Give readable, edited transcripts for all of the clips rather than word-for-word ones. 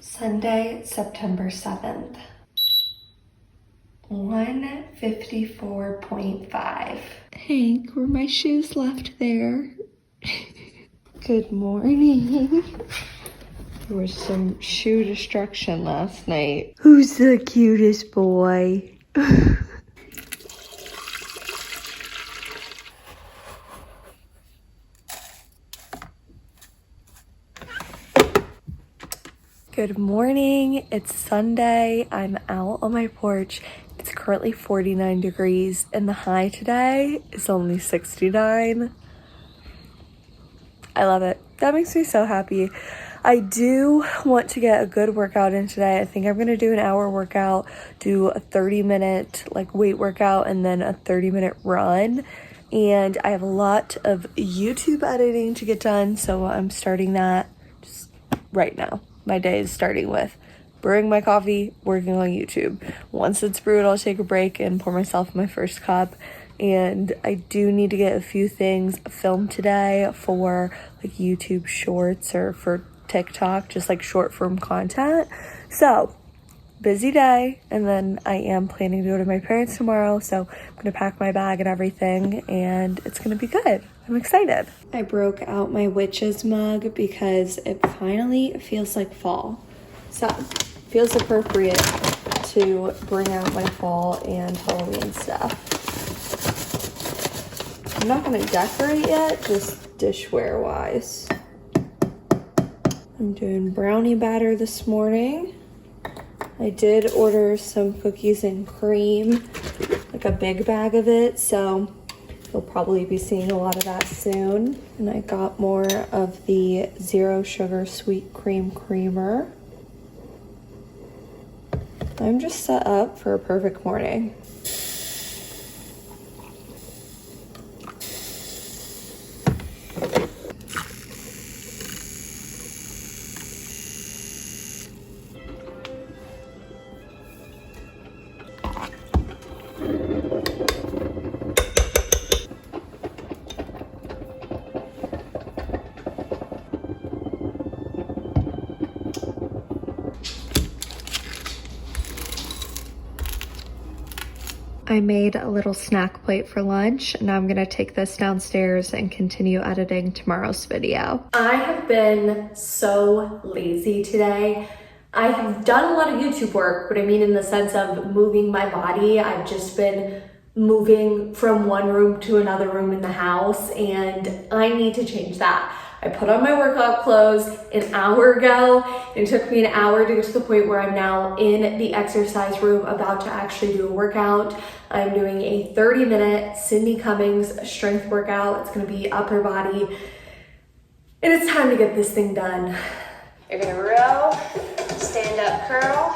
Sunday, September 7th. 154.5. Hank, were my shoes left there? Good morning. There was some shoe destruction last night. Who's the cutest boy? Good morning. It's Sunday. I'm out on my porch. It's currently 49 degrees and the high today is only 69. I love it. That makes me so happy. I do want to get a good workout in today. I think I'm going to do an hour workout, do a 30-minute like weight workout, and then a 30-minute run. And I have a lot of YouTube editing to get done, so I'm starting that just right now. My day is starting with brewing my coffee, working on YouTube. Once it's brewed, I'll take a break and pour myself my first cup. And I do need to get a few things filmed today for like YouTube shorts or for TikTok, just like short form content. So busy day, and then I am planning to go to my parents tomorrow, so I'm gonna pack my bag and everything, and it's gonna be good. I'm excited. I broke out my witch's mug because it finally feels like fall. So it feels appropriate to bring out my fall and Halloween stuff. I'm not gonna decorate yet, just dishware wise. I'm doing brownie batter this morning. I did order some cookies and cream, like a big bag of it, so you'll probably be seeing a lot of that soon. And I got more of the zero sugar sweet cream creamer. I'm just set up for a perfect morning. I made a little snack plate for lunch. Now I'm gonna take this downstairs and continue editing tomorrow's video. I have been so lazy today. I have done a lot of YouTube work, but I mean in the sense of moving my body. I've just been moving from one room to another room in the house, and I need to change that. I put on my workout clothes an hour ago. It took me an hour to get to the point where I'm now in the exercise room about to actually do a workout. I'm doing a 30-minute Sydney Cummings strength workout. It's gonna be upper body. And it's time to get this thing done. You're gonna row, stand up curl,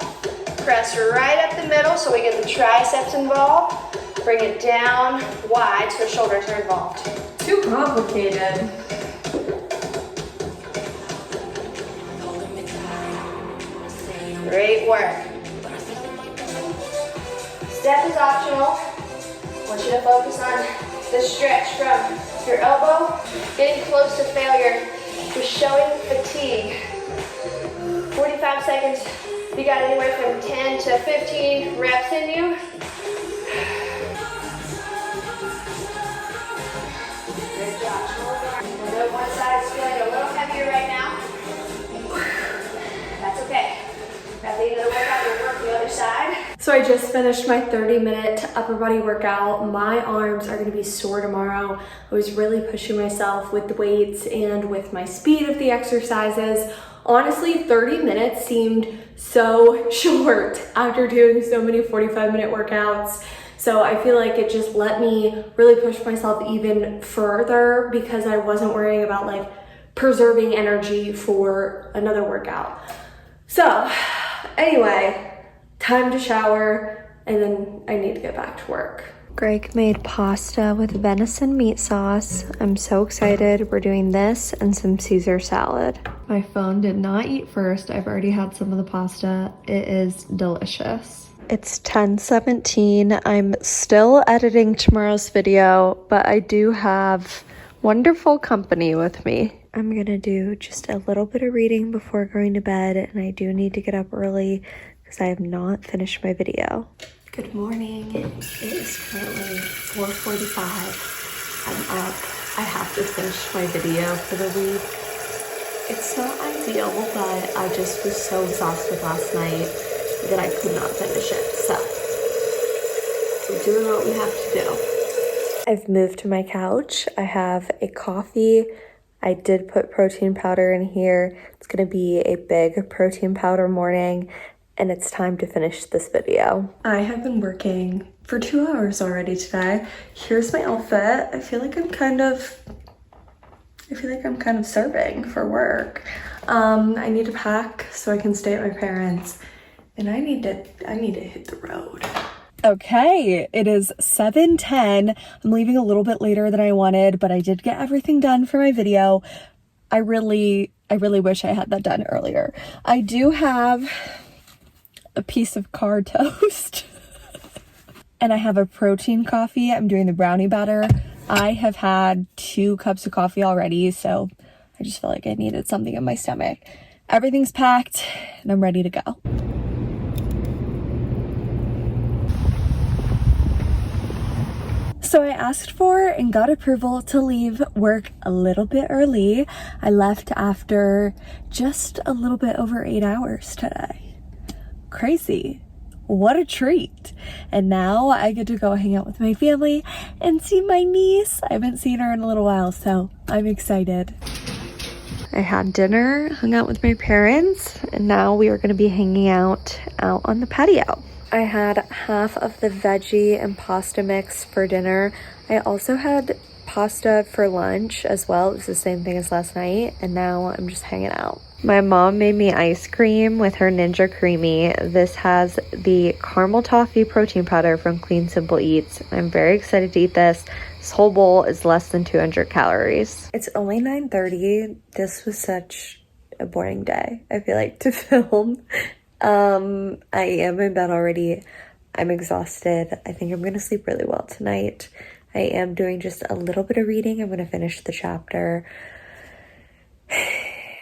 press right up the middle so we get the triceps involved. Bring it down wide so shoulders are involved. Too complicated. Great work. Step is optional. I want you to focus on the stretch from your elbow, getting close to failure. You're showing fatigue. 45 seconds. You got anywhere from 10 to 15 reps in you. Good job. One side is feeling a little heavier right now. That's okay. At the end of the workout, you'll work the other side. So I just finished my 30-minute upper body workout. My arms are gonna be sore tomorrow. I was really pushing myself with the weights and with my speed of the exercises. Honestly, 30 minutes seemed so short after doing so many 45-minute workouts. So I feel like it just let me really push myself even further because I wasn't worrying about like preserving energy for another workout. So anyway, time to shower, and then I need to get back to work. Greg made pasta with venison meat sauce. I'm so excited. We're doing this and some Caesar salad. My phone did not eat first. I've already had some of the pasta. It is delicious. It's 10:17. I'm still editing tomorrow's video, but I do have wonderful company with me. I'm gonna do just a little bit of reading before going to bed, and I do need to get up early because I have not finished my video. Good morning. It is currently 4:45. I'm up. I have to finish my video for the week. It's not ideal, but I just was so exhausted last night that I could not finish it. So we're doing what we have to do. I've moved to my couch. I have a coffee. I did put protein powder in here. It's gonna be a big protein powder morning. And it's time to finish this video. I have been working for 2 hours already today. Here's my outfit. I feel like I'm kind of serving for work. I need to pack so I can stay at my parents', and I need to hit the road. Okay, it is 7:10. I'm leaving a little bit later than I wanted, but I did get everything done for my video. I really wish I had that done earlier. I do have a piece of card toast and I have a protein coffee. I'm doing the brownie batter. I have had 2 cups of coffee already, so I just felt like I needed something in my stomach. Everything's packed and I'm ready to go. So I asked for and got approval to leave work a little bit early. I left after just a little bit over 8 hours today. Crazy. What a treat. And now I get to go hang out with my family and see my niece. I haven't seen her in a little while, so I'm excited. I had dinner, hung out with my parents, and now we are going to be hanging out on the patio. I had half of the veggie and pasta mix for dinner. I also had pasta for lunch as well. It was the same thing as last night, and now I'm just hanging out. My mom made me ice cream with her Ninja Creamy. This has the caramel toffee protein powder from Clean Simple Eats. I'm very excited to eat this. This whole bowl is less than 200 calories. It's only 9:30. This was such a boring day, I feel like, to film. I am in bed already. I'm exhausted. I think I'm gonna sleep really well tonight. I am doing just a little bit of reading. I'm gonna finish the chapter.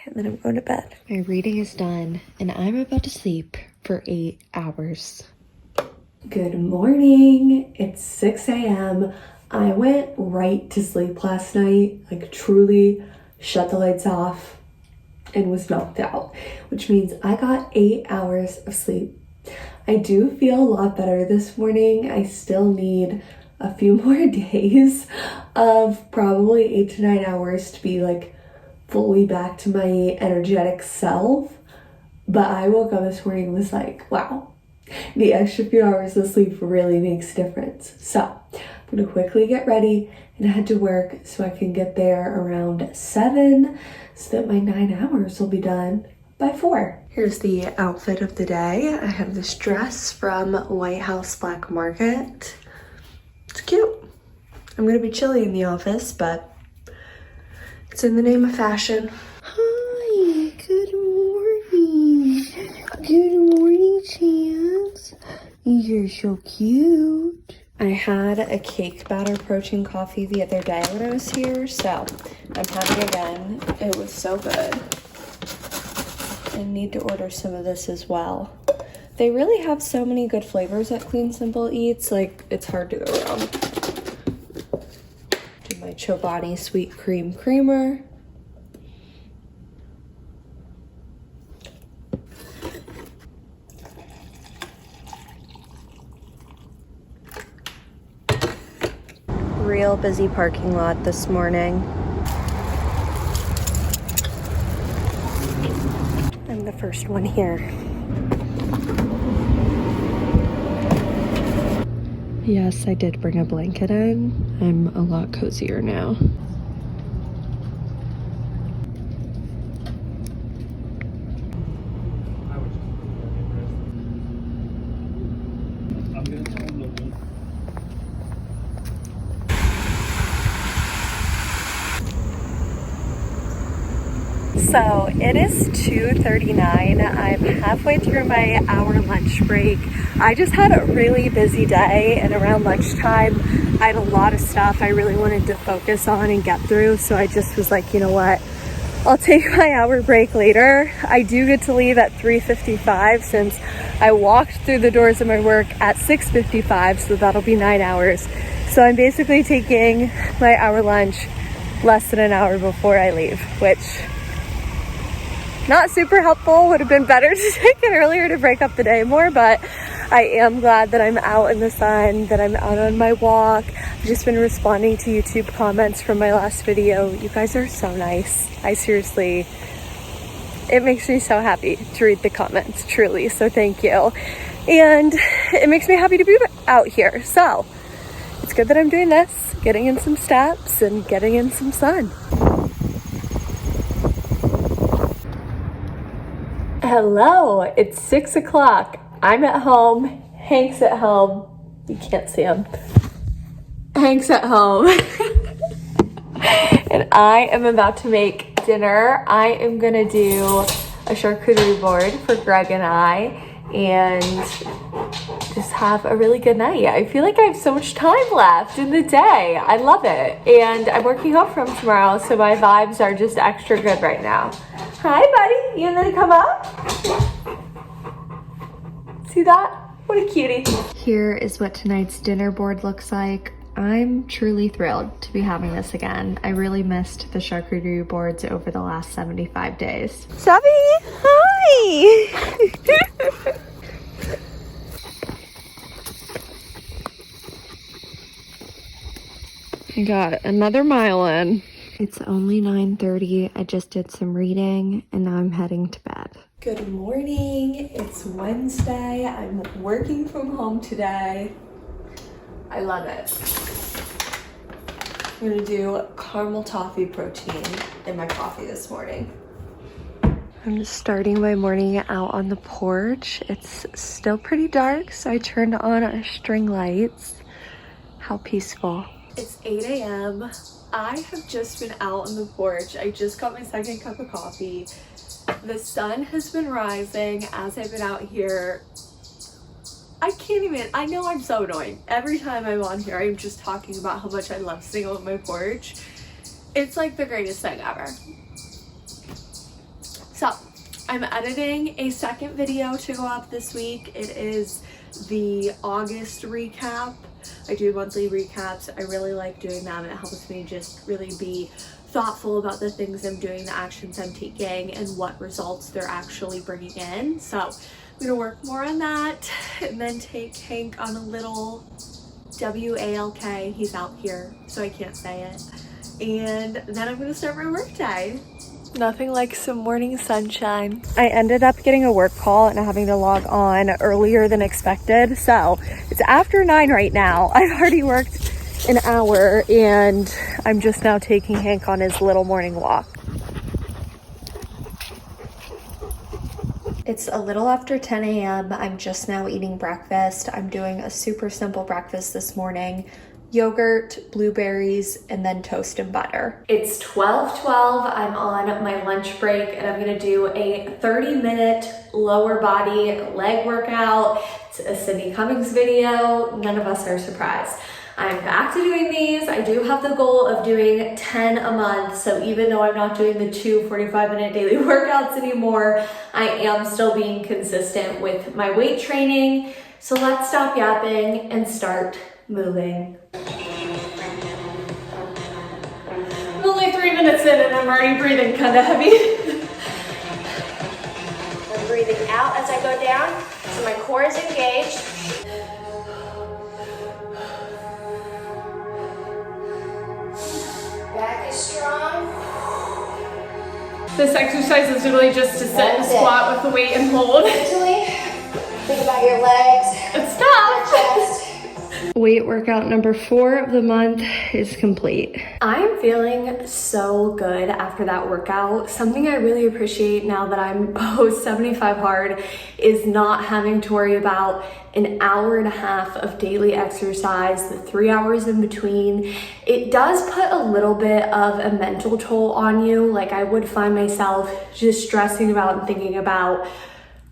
And then I'm going to bed. My reading is done and I'm about to sleep for 8 hours. Good morning. It's 6 a.m. I went right to sleep last night, like truly shut the lights off and was knocked out, which means I got 8 hours of sleep. I do feel a lot better this morning. I still need a few more days of probably 8 to 9 hours to be like fully back to my energetic self. But I woke up this morning and was like, wow, the extra few hours of sleep really makes a difference. So I'm gonna quickly get ready and head to work so I can get there around 7 so that my 9 hours will be done by 4. Here's the outfit of the day. I have this dress from White House Black Market. It's cute. I'm gonna be chilly in the office, but it's in the name of fashion. Hi, good morning. Good morning, Chance. You're so cute. I had a cake batter protein coffee the other day when I was here, so I'm having it again. It was so good. I need to order some of this as well. They really have so many good flavors at Clean Simple Eats, like it's hard to go wrong. Do my Chobani sweet cream creamer. Real busy parking lot this morning. I'm the first one here. Yes, I did bring a blanket in. I'm a lot cozier now. So it is 2:39. I'm halfway through my hour lunch break. I just had a really busy day, and around lunchtime I had a lot of stuff I really wanted to focus on and get through, so I just was like, you know what, I'll take my hour break later. I do get to leave at 3:55 since I walked through the doors of my work at 6:55, so that'll be 9 hours. So I'm basically taking my hour lunch less than an hour before I leave, which not super helpful. Would have been better to take it earlier to break up the day more, but I am glad that I'm out in the sun, that I'm out on my walk. I've just been responding to YouTube comments from my last video. You guys are so nice. I seriously, it makes me so happy to read the comments, truly, so thank you. And it makes me happy to be out here. So it's good that I'm doing this, getting in some steps and getting in some sun. Hello, it's 6 o'clock. I'm at home. Hank's at home. You can't see him. Hank's at home. And I am about to make dinner. I am gonna do a charcuterie board for Greg and I and just have a really good night. I feel like I have so much time left in the day. I love it. And I'm working home from tomorrow, so my vibes are just extra good right now. Hi, buddy. You gonna come up? See that? What a cutie. Here is what tonight's dinner board looks like. I'm truly thrilled to be having this again. I really missed the charcuterie boards over the last 75 days. Sabi, hi! I got another mile in. It's only 9:30. I just did some reading and now I'm heading to bed. Good morning. It's Wednesday. I'm working from home today. I love it. I'm gonna do caramel toffee protein in my coffee this morning. I'm just starting my morning out on the porch. It's still pretty dark, so I turned on our string lights. How peaceful. It's 8 a.m. I have just been out on the porch. I just got my second cup of coffee. The sun has been rising as I've been out here. I know I'm so annoying. Every time I'm on here, I'm just talking about how much I love sitting on my porch. It's like the greatest thing ever. So, I'm editing a second video to go up this week. It is the August recap. I do monthly recaps. I really like doing them. It helps me just really be thoughtful about the things I'm doing, the actions I'm taking, and what results they're actually bringing in. So I'm gonna work more on that and then take Hank on a little WALK. He's out here, so I can't say it. And then I'm gonna start my workday. Nothing like some morning sunshine. I ended up getting a work call and having to log on earlier than expected. So it's after 9 right now. I've already worked an hour and I'm just now taking Hank on his little morning walk. It's a little after 10 a.m. I'm just now eating breakfast. I'm doing a super simple breakfast this morning. Yogurt, blueberries, and then toast and butter. It's 12:12. I'm on my lunch break and I'm gonna do a 30-minute lower body leg workout. It's a Sydney Cummings video. None of us are surprised. I'm back to doing these. I do have the goal of doing 10 a month. So even though I'm not doing the 2 45-minute daily workouts anymore, I am still being consistent with my weight training. So let's stop yapping and start moving. I'm only 3 minutes in and I'm already breathing kind of heavy. I'm breathing out as I go down, so my core is engaged. Back is strong. This exercise is really just to sit and squat with the weight and hold. Mentally, think about your legs, And stop! your chest. Weight workout number 4 of the month is complete. I'm feeling so good after that workout. Something I really appreciate now that I'm post 75 hard is not having to worry about an hour and a half of daily exercise, the 3 hours in between. It does put a little bit of a mental toll on you. Like, I would find myself just stressing about and thinking about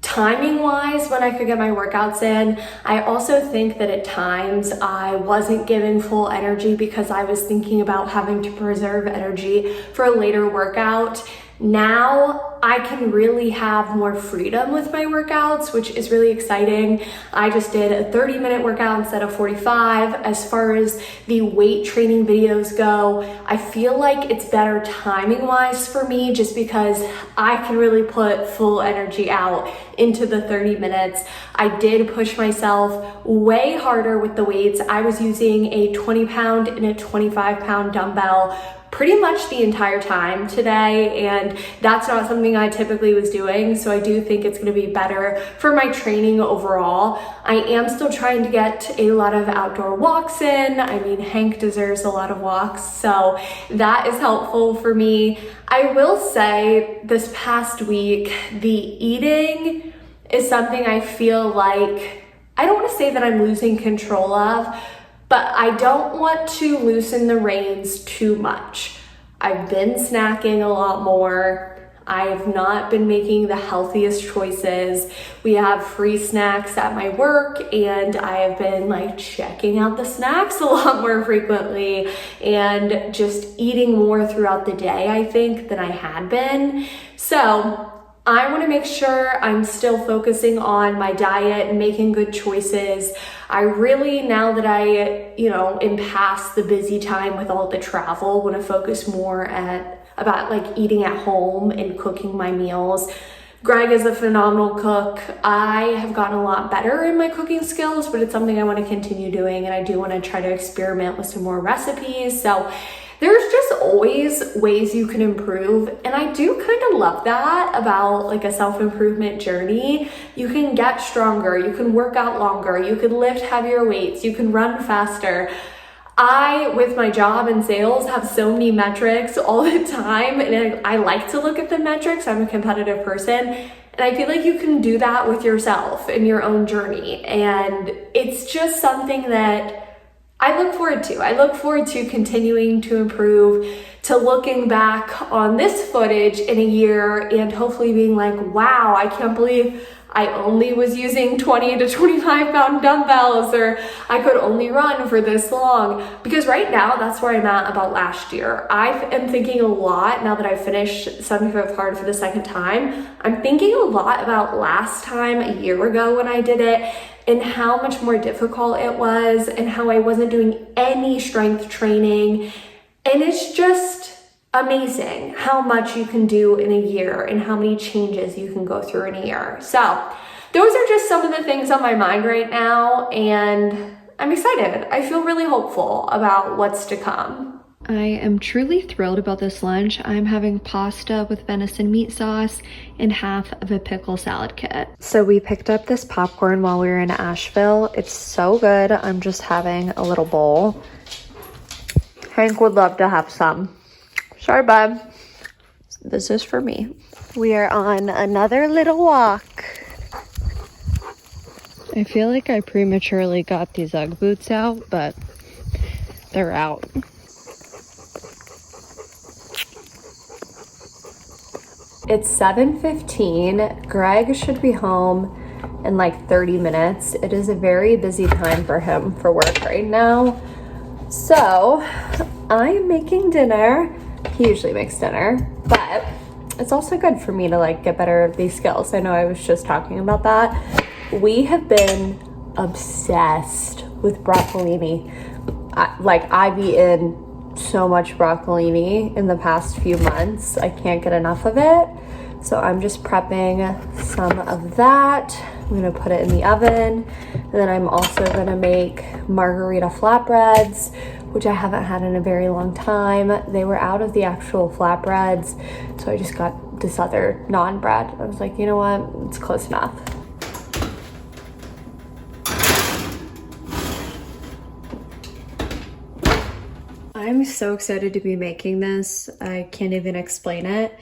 timing wise when I could get my workouts in. I also think that at times I wasn't giving full energy because I was thinking about having to preserve energy for a later workout. Now I can really have more freedom with my workouts, which is really exciting. I just did a 30-minute workout instead of 45. As far as the weight training videos go, I feel like it's better timing wise for me just because I can really put full energy out into the 30 minutes. I did push myself way harder with the weights. I was using a 20-pound and a 25-pound dumbbell pretty much the entire time today, and that's not something I typically was doing, so I do think it's going to be better for my training overall. I am still trying to get a lot of outdoor walks in. I mean, Hank deserves a lot of walks, so that is helpful for me. I will say this past week, the eating is something I feel like, I don't want to say that I'm losing control of, but I don't want to loosen the reins too much. I've been snacking a lot more. I have not been making the healthiest choices. We have free snacks at my work, and I have been like checking out the snacks a lot more frequently and just eating more throughout the day, I think, than I had been. So I want to make sure I'm still focusing on my diet and making good choices. I really, now that I, am past the busy time with all the travel, want to focus more about like eating at home and cooking my meals. Greg is a phenomenal cook. I have gotten a lot better in my cooking skills, but it's something I want to continue doing, and I do want to try to experiment with some more recipes. So there's just always ways you can improve, and I do kind of love that about like a self-improvement journey. You can get stronger, you can work out longer, you can lift heavier weights, you can run faster. I, with my job in sales, have so many metrics all the time, and I like to look at the metrics. I'm a competitive person, and I feel like you can do that with yourself in your own journey, and it's just something that I look forward to. I look forward to continuing to improve, to looking back on this footage in a year and hopefully being like, wow, I can't believe I only was using 20 to 25 pound dumbbells, or I could only run for this long. Because right now, that's where I'm at about last year. I am thinking a lot, now that I finished 75 hard for the second time, I'm thinking a lot about last time, a year ago when I did it, and how much more difficult it was, and how I wasn't doing any strength training. And it's just amazing how much you can do in a year and how many changes you can go through in a year. So those are just some of the things on my mind right now, and I'm excited. I feel really hopeful about what's to come. I am truly thrilled about this lunch. I'm having pasta with venison meat sauce and half of a pickle salad kit. So we picked up this popcorn while we were in Asheville. It's so good. I'm just having a little bowl. Hank would love to have some. Sorry, bud. This is for me. We are on another little walk. I feel like I prematurely got these Ugg boots out, but they're out. It's 7:15. Greg should be home in like 30 minutes. It is a very busy time for him for work right now. So I'm making dinner. He usually makes dinner, but it's also good for me to like get better at these skills. I know I was just talking about that. We have been obsessed with broccolini. I've eaten so much broccolini in the past few months. I can't get enough of it. So I'm just prepping some of that. I'm gonna put it in the oven. And then I'm also gonna make margarita flatbreads, which I haven't had in a very long time. They were out of the actual flatbreads, so I just got this other non-bread. I was like, you know what, it's close enough. I'm so excited to be making this. I can't even explain it.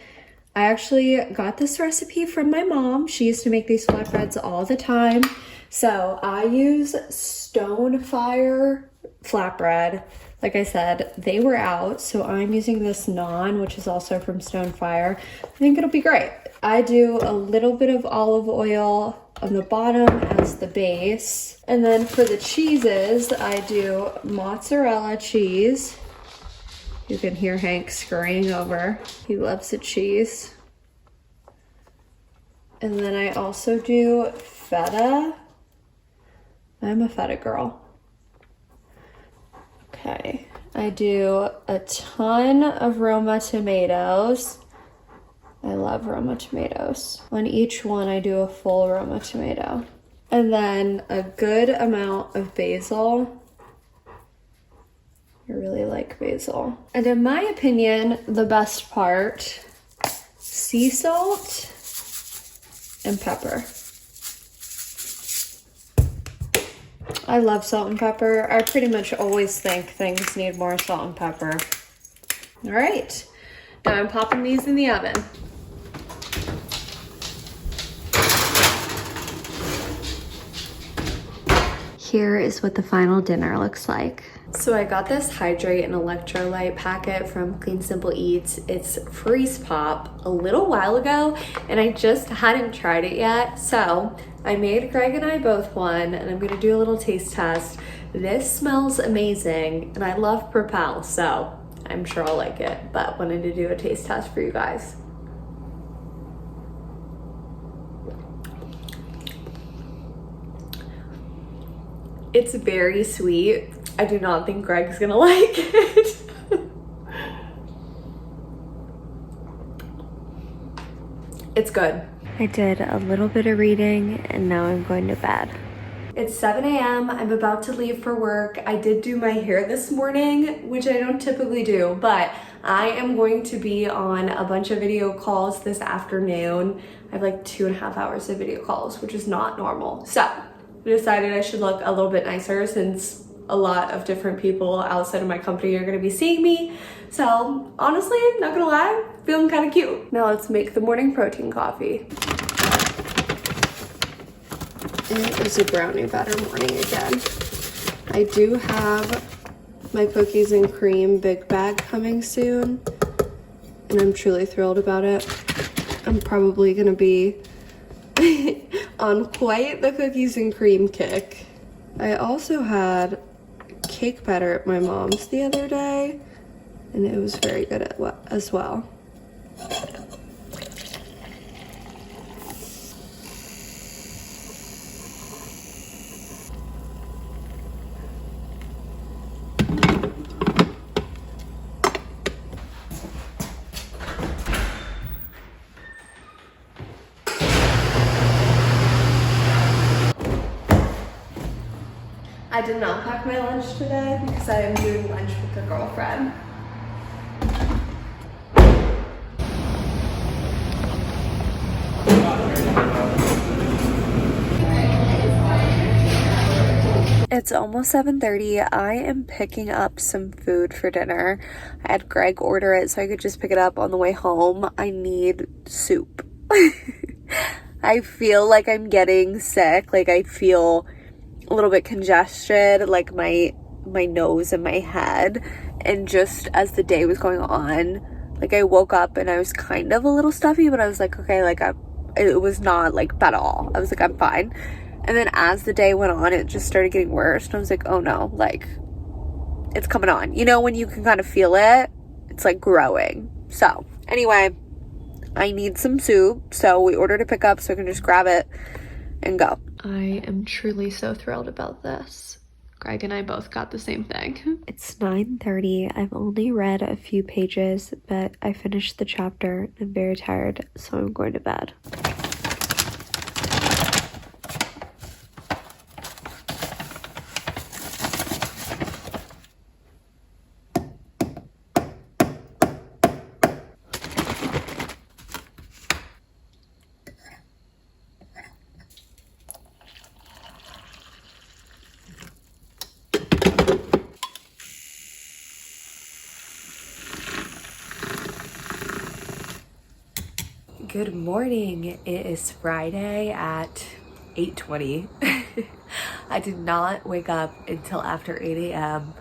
I actually got this recipe from my mom. She used to make these flatbreads all the time. So I use Stonefire flatbread. Like I said, they were out, so I'm using this naan, which is also from Stonefire. I think it'll be great. I do a little bit of olive oil on the bottom as the base. And then for the cheeses, I do mozzarella cheese. You can hear Hank scurrying over. He loves the cheese. And then I also do feta. I'm a feta girl. Okay, I do a ton of Roma tomatoes. I love Roma tomatoes. On each one, I do a full Roma tomato. And then a good amount of basil. I really like basil. And in my opinion, the best part, sea salt and pepper. I love salt and pepper. I pretty much always think things need more salt and pepper. All right, now I'm popping these in the oven. Here is what the final dinner looks like. So I got this hydrate and electrolyte packet from Clean Simple Eats. It's Freeze Pop a little while ago, and I just hadn't tried it yet. So I made Greg and I both one, and I'm gonna do a little taste test. This smells amazing, and I love Propel, so I'm sure I'll like it, but wanted to do a taste test for you guys. It's very sweet. I do not think Greg's gonna like it. It's good. I did a little bit of reading and now I'm going to bed. It's 7 a.m. I'm about to leave for work. I did do my hair this morning, which I don't typically do, but I am going to be on a bunch of video calls this afternoon. I have like 2.5 hours of video calls, which is not normal. So I decided I should look a little bit nicer since a lot of different people outside of my company are gonna be seeing me. So honestly, not gonna lie, feeling kind of cute. Now let's make the morning protein coffee. It is a brownie batter morning again. I do have my cookies and cream big bag coming soon, and I'm truly thrilled about it. I'm probably gonna be on quite the cookies and cream kick. I also had cake batter at my mom's the other day, and it was very good as well. I did not pack my lunch today because I am doing lunch with a girlfriend. It's almost 7:30. I am picking up some food for dinner. I had Greg order it so I could just pick it up on the way home. I need soup. I feel like I'm getting sick. Like I feel a little bit congested, like my nose and my head. And just as the day was going on, like I woke up and I was kind of a little stuffy, but I was like, okay, like it was not like bad at all. I was like, I'm fine. And then as the day went on, it just started getting worse. And I was like, oh no, like it's coming on. You know, when you can kind of feel it, it's like growing. So anyway, I need some soup. So we ordered a pickup so I can just grab it and go. I am truly so thrilled about this. Greg and I both got the same thing. It's 9:30. I've only read a few pages, but I finished the chapter. I'm very tired, so I'm going to bed. Good morning. It is Friday at 8:20. I did not wake up until after 8 a.m.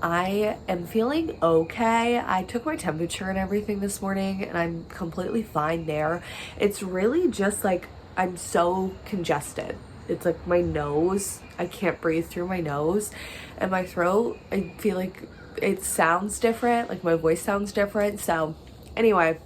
I am feeling okay. I took my temperature and everything this morning and I'm completely fine there. It's really just like I'm so congested. It's like my nose, I can't breathe through my nose, and my throat, I feel like it sounds different, like my voice sounds different. So anyway,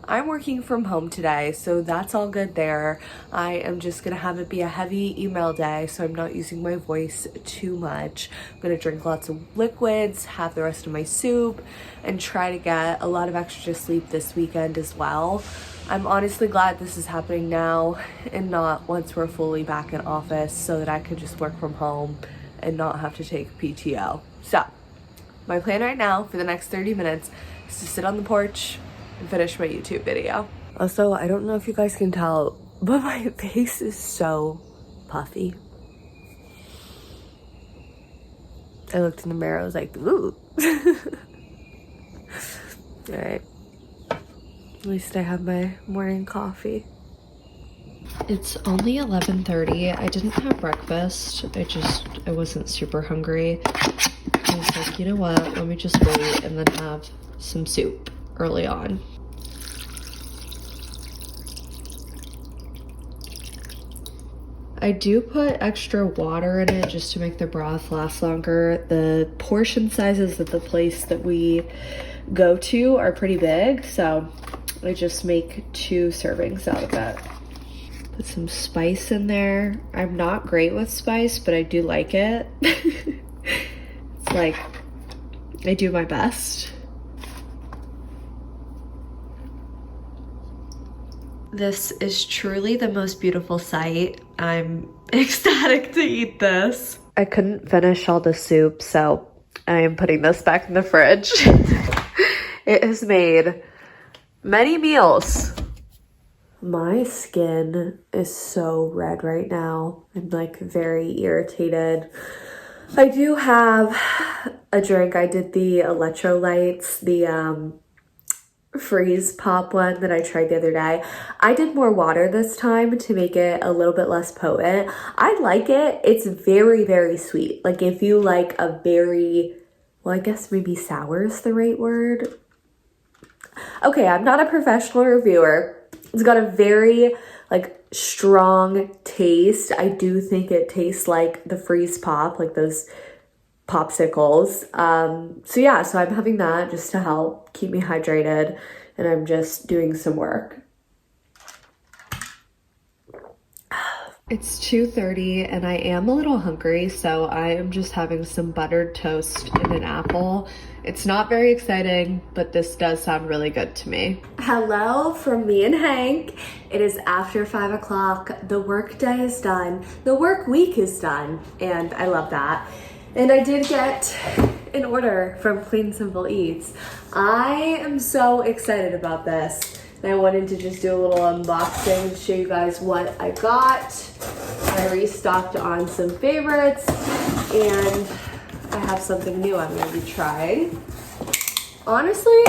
I'm working from home today, so that's all good there. I am just gonna have it be a heavy email day, so I'm not using my voice too much. I'm gonna drink lots of liquids, have the rest of my soup, and try to get a lot of extra sleep this weekend as well. I'm honestly glad this is happening now and not once we're fully back in office, so that I could just work from home and not have to take PTO. So my plan right now for the next 30 minutes is to sit on the porch and finish my YouTube video. Also, I don't know if you guys can tell, but my face is so puffy. I looked in the mirror, I was like, ooh. All right, at least I have my morning coffee. It's only 11:30. I didn't have breakfast. I wasn't super hungry. I was like, you know what, let me just wait and then have some soup early on. I do put extra water in it just to make the broth last longer. The portion sizes at the place that we go to are pretty big, so I just make 2 servings out of it. Put some spice in there. I'm not great with spice, but I do like it. It's like, I do my best. This is truly the most beautiful sight. I'm ecstatic to eat this. I couldn't finish all the soup, so I am putting this back in the fridge. It has made many meals. My skin is so red right now. I'm like very irritated. I do have a drink. I did the electrolytes, the freeze pop one that I tried the other day. I did more water this time to make it a little bit less potent. I like it. It's very, very sweet. Like if you like a very, well, I guess maybe sour is the right word. Okay, I'm not a professional reviewer. It's got a very like strong taste. I do think it tastes like the freeze pop, like those popsicles. So yeah, so I'm having that just to help keep me hydrated, and I'm just doing some work. It's 2:30 and I am a little hungry, so I am just having some buttered toast and an apple. It's not very exciting, but this does sound really good to me. Hello from me and Hank. It is after 5 o'clock. The work day is done. The work week is done, and I love that. And I did get an order from Clean Simple Eats. I am so excited about this. And I wanted to just do a little unboxing to show you guys what I got. I restocked on some favorites, and I have something new I'm gonna be trying. Honestly,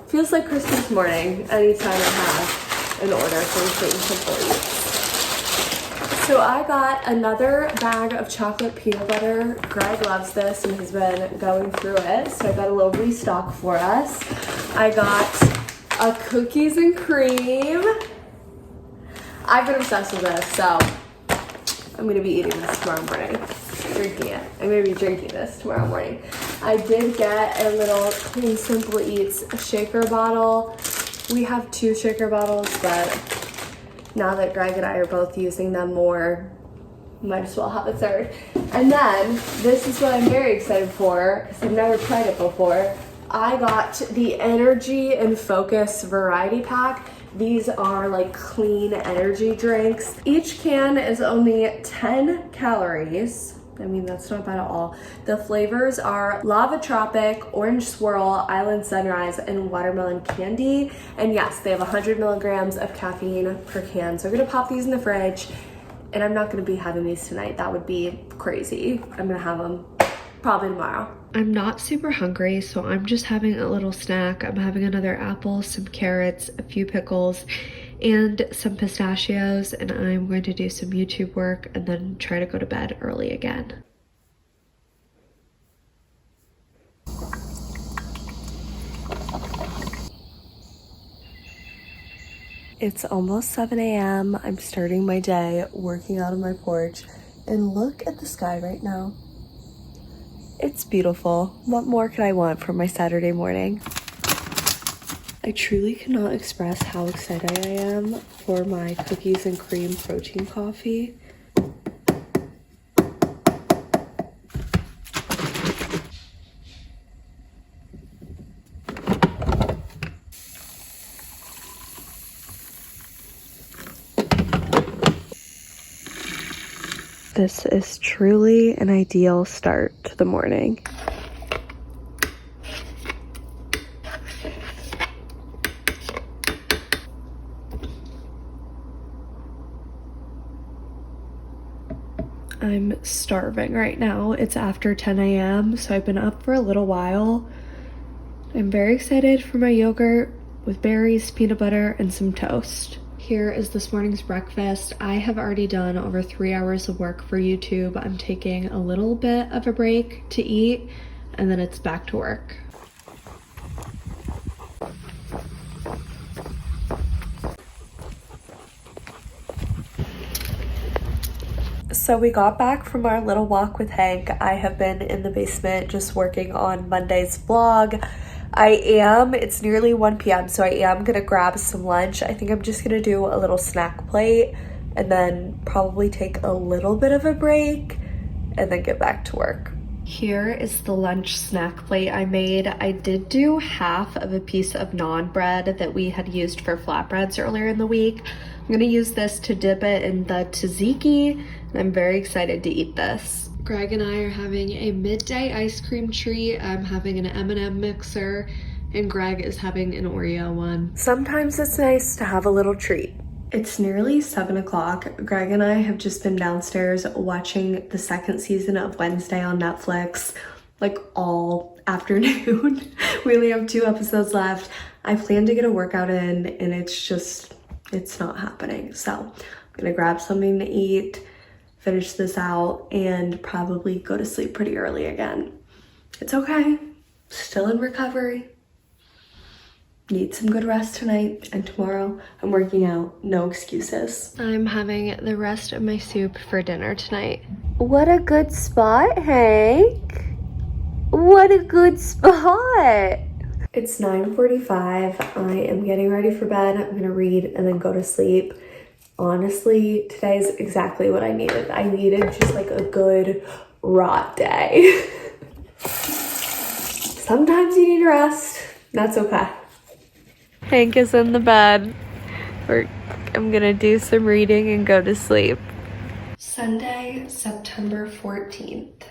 feels like Christmas morning anytime I have an order from Clean Simple Eats. So I got another bag of chocolate peanut butter. Greg loves this and has been going through it, so I got a little restock for us. I got a cookies and cream. I've been obsessed with this, so I'm gonna be eating this tomorrow morning. Drinking it. I'm gonna be drinking this tomorrow morning. I did get a little Clean Simple Eats shaker bottle. We have 2 shaker bottles, but now that Greg and I are both using them more, might as well have a 3rd. And then, this is what I'm very excited for, because I've never tried it before. I got the Energy and Focus variety pack. These are like clean energy drinks. Each can is only 10 calories. I mean, that's not bad at all. The flavors are Lava Tropic, Orange Swirl, Island Sunrise, and Watermelon Candy. And yes, they have 100 milligrams of caffeine per can. So I'm gonna pop these in the fridge, and I'm not gonna be having these tonight. That would be crazy. I'm gonna have them probably tomorrow. I'm not super hungry, so I'm just having a little snack. I'm having another apple, some carrots, a few pickles, and some pistachios, and I'm going to do some YouTube work and then try to go to bed early again. It's almost 7 a.m. I'm starting my day working out on my porch, and look at the sky right now. It's beautiful. What more could I want for my Saturday morning? I truly cannot express how excited I am for my cookies and cream protein coffee. This is truly an ideal start to the morning. I'm starving right now. It's after 10 a.m., so I've been up for a little while. I'm very excited for my yogurt with berries, peanut butter, and some toast. Here is this morning's breakfast. I have already done over 3 hours of work for YouTube. I'm taking a little bit of a break to eat, and then it's back to work. So we got back from our little walk with Hank. I have been in the basement just working on Monday's vlog. It's nearly 1 p.m. so I am gonna grab some lunch. I think I'm just gonna do a little snack plate and then probably take a little bit of a break and then get back to work. Here is the lunch snack plate I made. I did do half of a piece of naan bread that we had used for flatbreads earlier in the week. I'm gonna use this to dip it in the tzatziki, and I'm very excited to eat this. Greg and I are having a midday ice cream treat. I'm having an M&M mixer, and Greg is having an Oreo one. Sometimes it's nice to have a little treat. It's nearly 7 o'clock. Greg and I have just been downstairs watching the second season of Wednesday on Netflix, like all afternoon. We only have 2 episodes left. I plan to get a workout in, and it's not happening. So I'm gonna grab something to eat, finish this out, and probably go to sleep pretty early again. It's okay, still in recovery. Need some good rest tonight, and tomorrow I'm working out, no excuses. I'm having the rest of my soup for dinner tonight. What a good spot, Hank. What a good spot. It's 9:45, I am getting ready for bed. I'm gonna read and then go to sleep. Honestly, today's exactly what I needed. I needed just like a good rot day. Sometimes you need to rest. That's okay. Hank is in the bed. I'm gonna do some reading and go to sleep. Sunday, September 14th.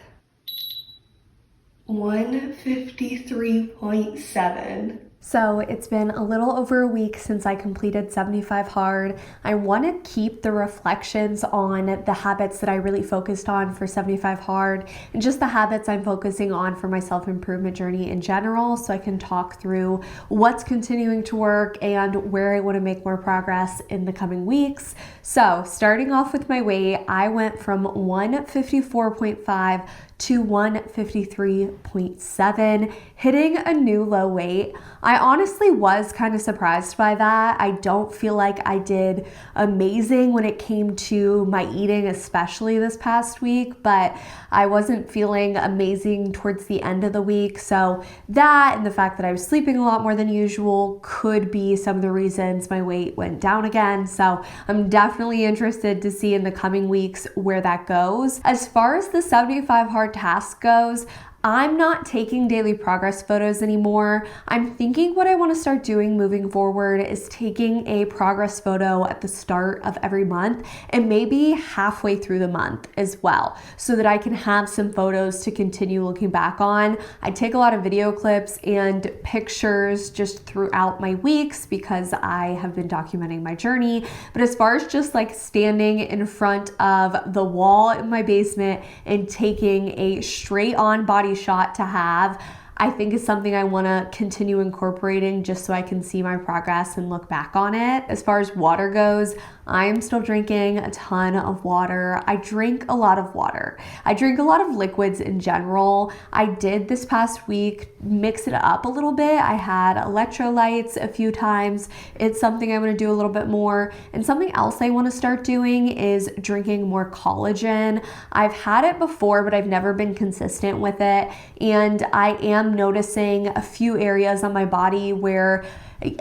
153.7. So it's been a little over a week since I completed 75 Hard. I want to keep the reflections on the habits that I really focused on for 75 Hard and just the habits I'm focusing on for my self-improvement journey in general, so I can talk through what's continuing to work and where I want to make more progress in the coming weeks. So starting off with my weight, I went from 154.5 to 153.7, hitting a new low weight. I honestly was kind of surprised by that. I don't feel like I did amazing when it came to my eating, especially this past week, but I wasn't feeling amazing towards the end of the week. So that and the fact that I was sleeping a lot more than usual could be some of the reasons my weight went down again. So I'm definitely interested to see in the coming weeks where that goes. As far as the 75 Hard task goes, I'm not taking daily progress photos anymore. I'm thinking what I want to start doing moving forward is taking a progress photo at the start of every month and maybe halfway through the month as well, so that I can have some photos to continue looking back on. I take a lot of video clips and pictures just throughout my weeks because I have been documenting my journey. But as far as just like standing in front of the wall in my basement and taking a straight on body shot to have, I think is something I want to continue incorporating just so I can see my progress and look back on it. As far as water goes, I'm still drinking a ton of water. I drink a lot of water. I drink a lot of liquids in general. I did this past week mix it up a little bit. I had electrolytes a few times. It's something I'm going to do a little bit more. And something else I want to start doing is drinking more collagen. I've had it before, but I've never been consistent with it. And I am noticing a few areas on my body where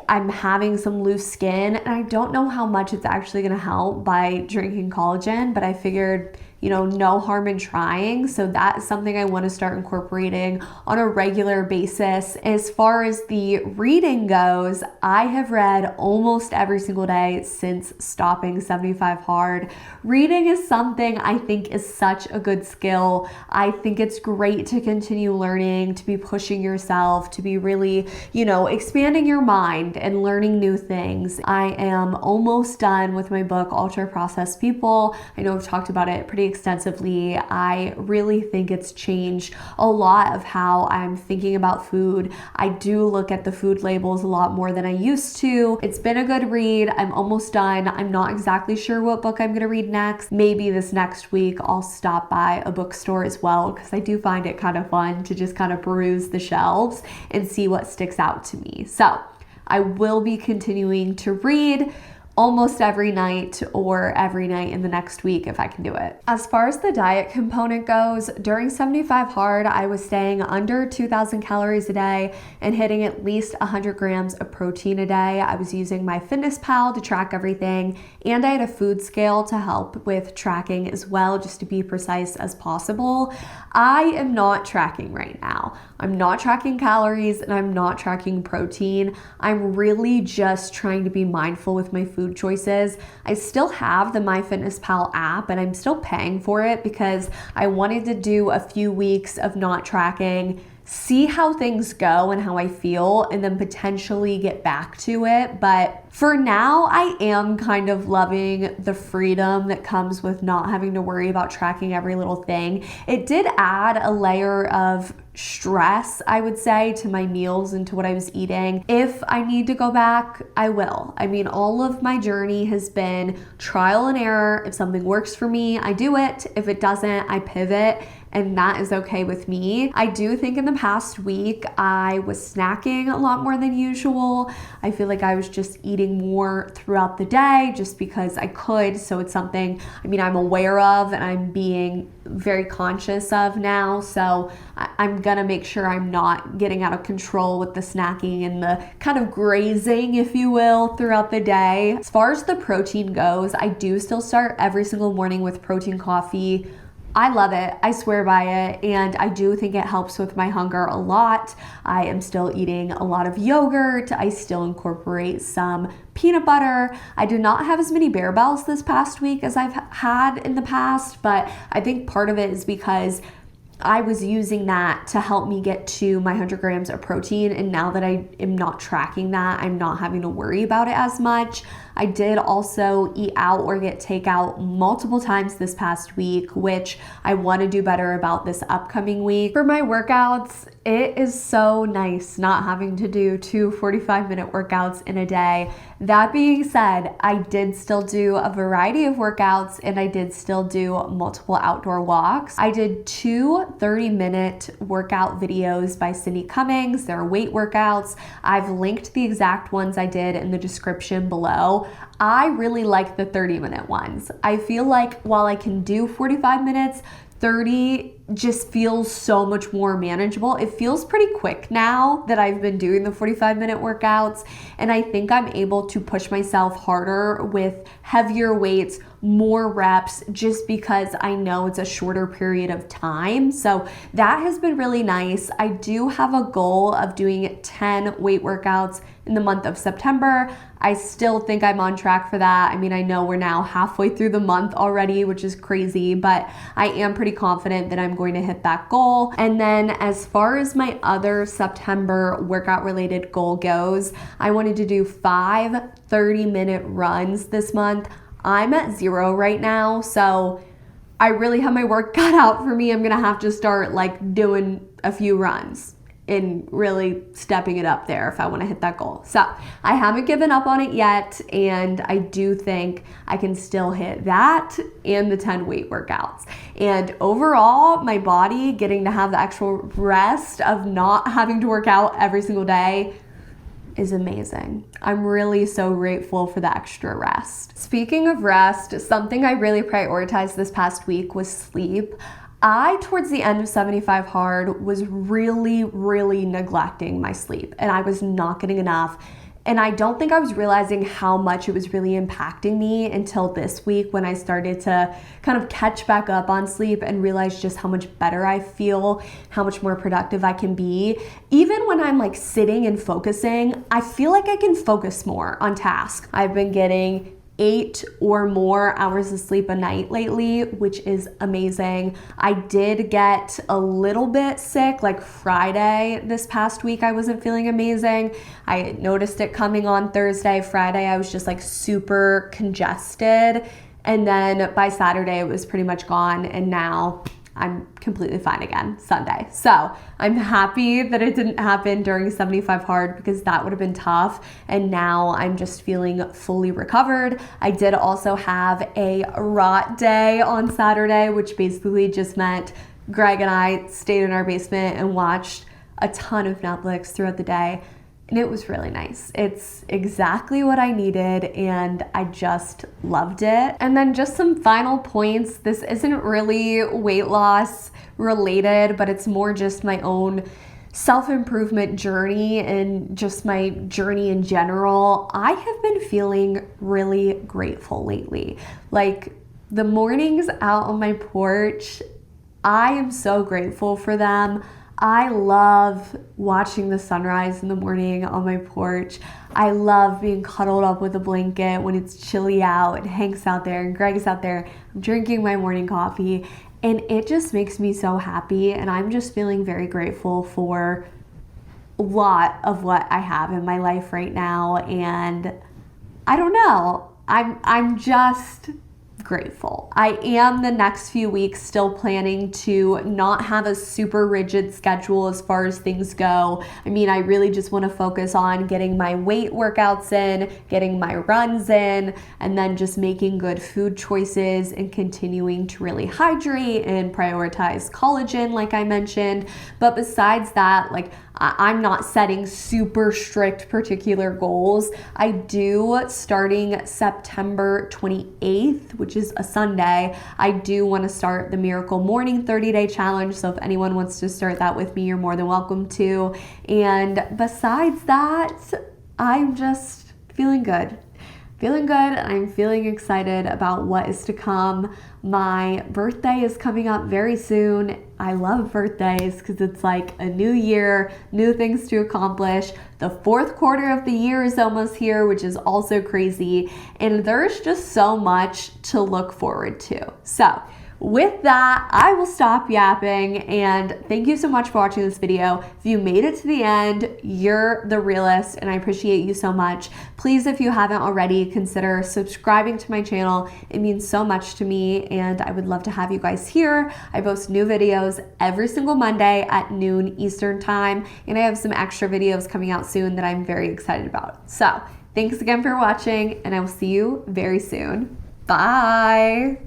I'm having some loose skin, and I don't know how much it's actually going to help by drinking collagen, but I figured, no harm in trying. So that's something I want to start incorporating on a regular basis. As far as the reading goes, I have read almost every single day since stopping 75 Hard. Reading is something I think is such a good skill. I think it's great to continue learning, to be pushing yourself, to be really, expanding your mind and learning new things. I am almost done with my book, Ultra Processed People. I know I've talked about it pretty extensively. I really think it's changed a lot of how I'm thinking about food. I do look at the food labels a lot more than I used to. It's been a good read. I'm almost done. I'm not exactly sure what book I'm going to read next. Maybe this next week I'll stop by a bookstore as well, because I do find it kind of fun to just kind of peruse the shelves and see what sticks out to me. So I will be continuing to read almost every night or every night in the next week if I can do it. As far as the diet component goes, during 75 Hard, I was staying under 2,000 calories a day and hitting at least 100 grams of protein a day. I was using my MyFitnessPal to track everything, and I had a food scale to help with tracking as well, just to be precise as possible. I am not tracking right now. I'm not tracking calories and I'm not tracking protein. I'm really just trying to be mindful with my food choices. I still have the MyFitnessPal app and I'm still paying for it because I wanted to do a few weeks of not tracking, see how things go and how I feel, and then potentially get back to it. But for now, I am kind of loving the freedom that comes with not having to worry about tracking every little thing. It did add a layer of stress, I would say, to my meals and to what I was eating. If I need to go back, I will. I mean, all of my journey has been trial and error. If something works for me, I do it. If it doesn't, I pivot. And that is okay with me. I do think in the past week, I was snacking a lot more than usual. I feel like I was just eating more throughout the day just because I could. So it's something, I'm aware of and I'm being very conscious of now. So I'm gonna make sure I'm not getting out of control with the snacking and the kind of grazing, if you will, throughout the day. As far as the protein goes, I do still start every single morning with protein coffee. I love it. I swear by it. And I do think it helps with my hunger a lot. I am still eating a lot of yogurt. I still incorporate some peanut butter. I did not have as many Bear-Bells this past week as I've had in the past, but I think part of it is because I was using that to help me get to my 100 grams of protein. And now that I am not tracking that, I'm not having to worry about it as much. I did also eat out or get takeout multiple times this past week, which I want to do better about this upcoming week. For my workouts, it is so nice not having to do 2 45-minute workouts in a day. That being said, I did still do a variety of workouts and I did still do multiple outdoor walks. I did 2 30-minute workout videos by Cindy Cummings. They're weight workouts. I've linked the exact ones I did in the description below. I really like the 30-minute ones. I feel like while I can do 45 minutes, 30 just feels so much more manageable. It feels pretty quick now that I've been doing the 45-minute workouts, and I think I'm able to push myself harder with heavier weights, more reps, just because I know it's a shorter period of time. So that has been really nice. I do have a goal of doing 10 weight workouts in the month of September. I still think I'm on track for that. I know we're now halfway through the month already, which is crazy, but I am pretty confident that I'm going to hit that goal. And then as far as my other September workout related goal goes, I wanted to do 5 30-minute runs this month. I'm at 0 right now, so I really have my work cut out for me. I'm gonna have to start doing a few runs in really stepping it up there if I want to hit that goal. So I haven't given up on it yet, and I do think I can still hit that and the 10 weight workouts. And overall, my body getting to have the actual rest of not having to work out every single day is amazing. I'm really so grateful for the extra rest. Speaking of rest, something I really prioritized this past week was sleep. I, towards the end of 75 Hard, was really neglecting my sleep, and I was not getting enough. And I don't think I was realizing how much it was really impacting me until this week when I started to kind of catch back up on sleep and realize just how much better I feel, how much more productive I can be. Even when I'm like sitting and focusing, I feel like I can focus more on task. I've been getting 8 or more hours of sleep a night lately, which is amazing. I did get a little bit sick, like Friday this past week. I wasn't feeling amazing. I noticed it coming on Thursday. Friday, I was just like super congested. And then by Saturday, it was pretty much gone. And now I'm completely fine again Sunday. So I'm happy that it didn't happen during 75 Hard because that would have been tough. And now I'm just feeling fully recovered. I did also have a rot day on Saturday, which basically just meant Greg and I stayed in our basement and watched a ton of Netflix throughout the day. And it was really nice. It's exactly what I needed, and I just loved it. And then just some final points. This isn't really weight loss related, but it's more just my own self-improvement journey and just my journey in general. I have been feeling really grateful lately. Like the mornings out on my porch, I am so grateful for them. I love watching the sunrise in the morning on my porch. I love being cuddled up with a blanket when it's chilly out and Hank's out there and Greg's out there. I'm drinking my morning coffee and it just makes me so happy, and I'm just feeling very grateful for a lot of what I have in my life right now. And I don't know, I'm just grateful. I am the next few weeks still planning to not have a super rigid schedule as far as things go. I mean, I really just want to focus on getting my weight workouts in, getting my runs in, and then just making good food choices and continuing to really hydrate and prioritize collagen like I mentioned. But besides that, like I'm not setting super strict particular goals. I do, starting September 28th, which is a Sunday, I do want to start the Miracle Morning 30-day challenge. So if anyone wants to start that with me, you're more than welcome to. And besides that, I'm just feeling good. I'm feeling excited about what is to come. My birthday is coming up very soon. I love birthdays because it's like a new year, new things to accomplish. The fourth quarter of the year is almost here, which is also crazy. And there's just so much to look forward to. So with that, I will stop yapping, and thank you so much for watching this video. If you made it to the end, you're the realist, and I appreciate you so much. Please, if you haven't already, consider subscribing to my channel. It means so much to me, and I would love to have you guys here. I post new videos every single Monday at noon Eastern time, and I have some extra videos coming out soon that I'm very excited about. So thanks again for watching, and I will see you very soon. Bye.